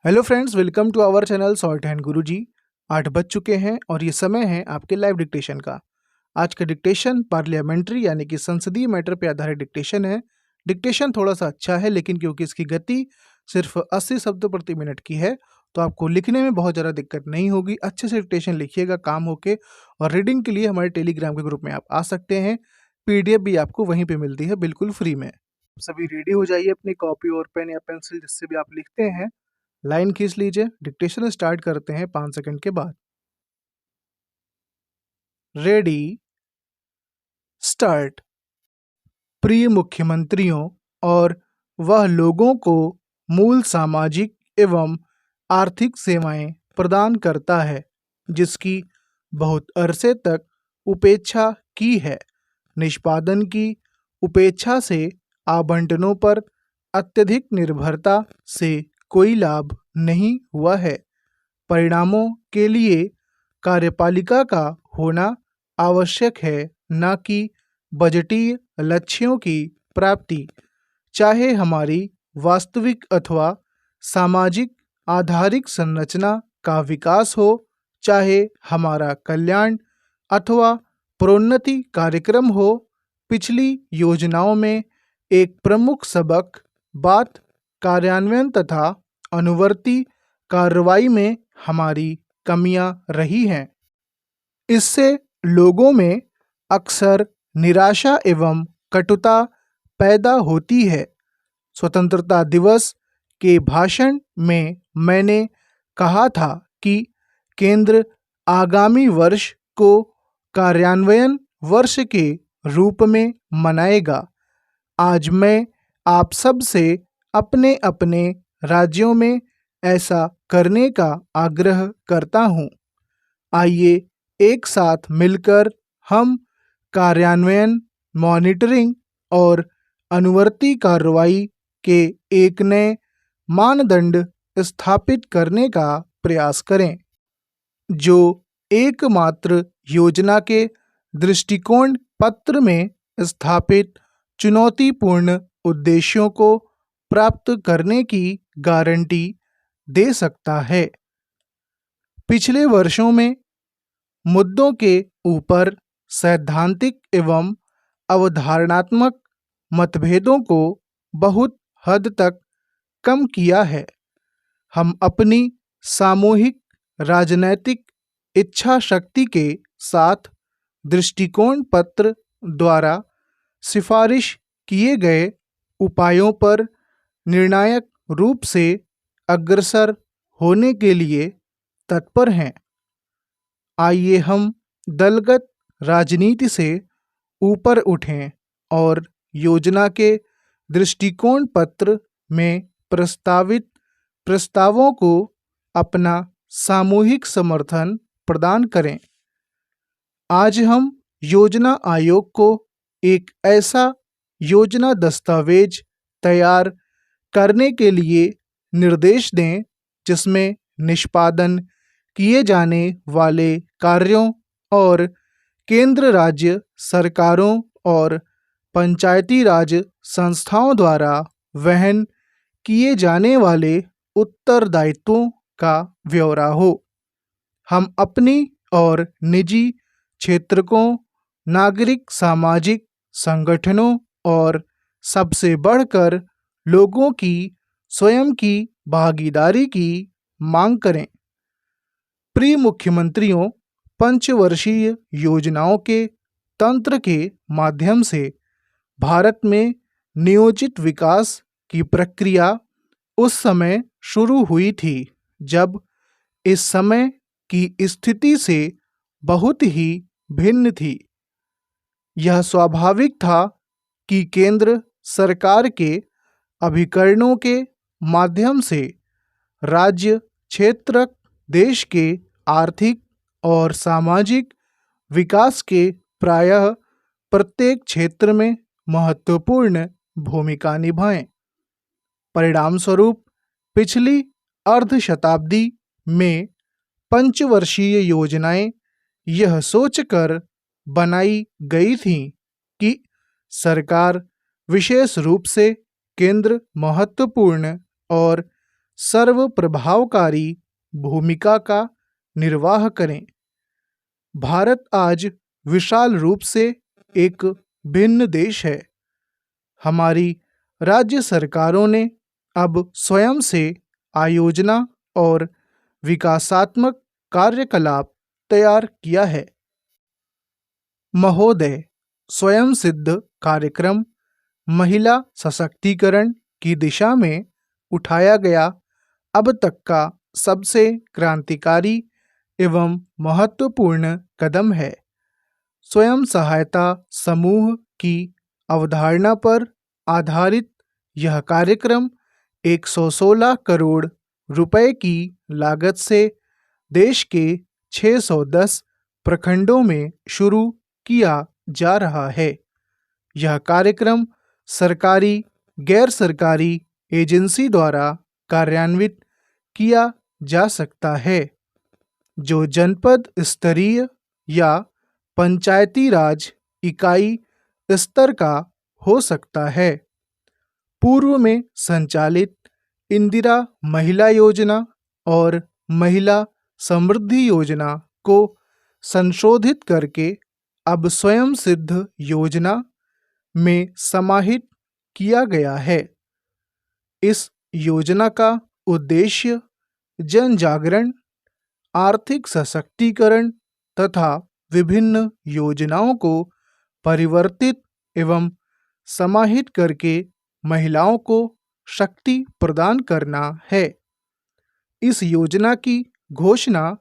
Hello friends, welcome to our channel salt hand Guruji. 8 बज चुके हैं और ये समय है आपके लाइव डिक्टेशन का। आज का डिक्टेशन पार्लियामेंट्री यानी कि संसदीय मैटर पे आधारित डिक्टेशन है। डिक्टेशन थोड़ा सा अच्छा है, लेकिन क्योंकि इसकी गति सिर्फ 80 शब्द प्रति मिनट की है तो आपको लिखने में बहुत ज़्यादा दिक्कत नहीं होगी। अच्छे से डिक्टेशन लिखिएगा काम होके। और रीडिंग के लिए हमारे टेलीग्राम के ग्रुप में आप आ सकते हैं। PDF भी आपको वहीं पे मिलती है बिल्कुल फ्री में। सभी रेडी हो जाइए अपनी कॉपी और पेन या पेंसिल जिससे भी आप लिखते हैं। लाइन खींच लीजिए। डिक्टेशन स्टार्ट करते हैं 5 सेकंड के बाद। Ready, start. प्रिय मुख्यमंत्रियों और वह लोगों को मूल सामाजिक एवं आर्थिक सेवाएं प्रदान करता है जिसकी बहुत अरसे तक उपेक्षा की है। निष्पादन की उपेक्षा से आवंटनों पर अत्यधिक निर्भरता से कोई लाभ नहीं हुआ है। परिणामों के लिए कार्यपालिका का होना आवश्यक है, न कि बजटीय लक्ष्यों की प्राप्ति। चाहे हमारी वास्तविक अथवा सामाजिक आधारिक संरचना का विकास हो, चाहे हमारा कल्याण अथवा प्रोन्नति कार्यक्रम हो, पिछली योजनाओं में एक प्रमुख सबक बात कार्यान्वयन तथा अनुवर्ती कार्रवाई में हमारी कमियां रही हैं। इससे लोगों में अक्सर निराशा एवं कटुता पैदा होती है। स्वतंत्रता दिवस के भाषण में मैंने कहा था कि केंद्र आगामी वर्ष को कार्यान्वयन वर्ष के रूप में मनाएगा। आज मैं आप सब से अपने अपने राज्यों में ऐसा करने का आग्रह करता हूँ। आइए एक साथ मिलकर हम कार्यान्वयन, मॉनिटरिंग और अनुवर्ती कार्रवाई के एक नए मानदंड स्थापित करने का प्रयास करें, जो एकमात्र योजना के दृष्टिकोण पत्र में स्थापित चुनौतीपूर्ण उद्देश्यों को प्राप्त करने की गारंटी दे सकता है। पिछले वर्षों में मुद्दों के ऊपर सैद्धांतिक एवं अवधारणात्मक मतभेदों को बहुत हद तक कम किया है। हम अपनी सामूहिक राजनैतिक इच्छा शक्ति के साथ दृष्टिकोण पत्र द्वारा सिफारिश किए गए उपायों पर निर्णायक रूप से अग्रसर होने के लिए तत्पर हैं। आइए हम दलगत राजनीति से ऊपर उठें और योजना के दृष्टिकोण पत्र में प्रस्तावित प्रस्तावों को अपना सामूहिक समर्थन प्रदान करें। आज हम योजना आयोग को एक ऐसा योजना दस्तावेज तैयार करने के लिए निर्देश दें जिसमें निष्पादन किए जाने वाले कार्यों और केंद्र राज्य सरकारों और पंचायती राज संस्थाओं द्वारा वहन किए जाने वाले उत्तरदायित्वों का ब्यौरा हो। हम अपनी और निजी क्षेत्रकों, नागरिक सामाजिक संगठनों और सबसे बढ़कर लोगों की स्वयं की भागीदारी की मांग करें। प्रिय मुख्यमंत्रियों, पंचवर्षीय योजनाओं के तंत्र के माध्यम से भारत में नियोजित विकास की प्रक्रिया उस समय शुरू हुई थी जब इस समय की स्थिति से बहुत ही भिन्न थी। यह स्वाभाविक था कि केंद्र सरकार के अभिकरणों के माध्यम से राज्य क्षेत्र देश के आर्थिक और सामाजिक विकास के प्रायः प्रत्येक क्षेत्र में महत्वपूर्ण भूमिका निभाएं। परिणामस्वरूप पिछली अर्ध शताब्दी में पंचवर्षीय योजनाएं यह सोचकर बनाई गई थीं कि सरकार विशेष रूप से केंद्र महत्वपूर्ण और सर्व प्रभावकारी भूमिका का निर्वाह करें। भारत आज विशाल रूप से एक भिन्न देश है। हमारी राज्य सरकारों ने अब स्वयं से आयोजना और विकासात्मक कार्यकलाप तैयार किया है। महोदय, स्वयं सिद्ध कार्यक्रम महिला सशक्तिकरण की दिशा में उठाया गया अब तक का सबसे क्रांतिकारी एवं महत्वपूर्ण कदम है। स्वयं सहायता समूह की अवधारणा पर आधारित यह कार्यक्रम 116 करोड़ रुपए की लागत से देश के 610 प्रखंडों में शुरू किया जा रहा है। यह कार्यक्रम सरकारी, गैर सरकारी एजेंसी द्वारा कार्यान्वित किया जा सकता है, जो जनपद स्तरीय या पंचायती राज इकाई स्तर का हो सकता है। पूर्व में संचालित इंदिरा महिला योजना और महिला समृद्धि योजना को संशोधित करके अब स्वयं सिद्ध योजना में समाहित किया गया है। इस योजना का उद्देश्य जन जागरण, आर्थिक सशक्तिकरण तथा विभिन्न योजनाओं को परिवर्तित एवं समाहित करके महिलाओं को शक्ति प्रदान करना है। इस योजना की घोषणा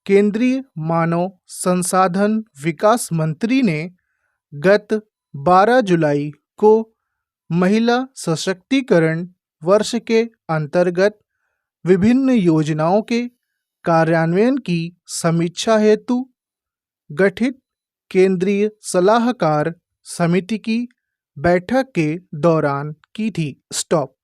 केंद्रीय मानव संसाधन विकास मंत्री ने गत 12 जुलाई को महिला सशक्तिकरण वर्ष के अंतर्गत विभिन्न योजनाओं के कार्यान्वयन की समीक्षा हेतु गठित केंद्रीय सलाहकार समिति की बैठक के दौरान की थी। स्टॉप।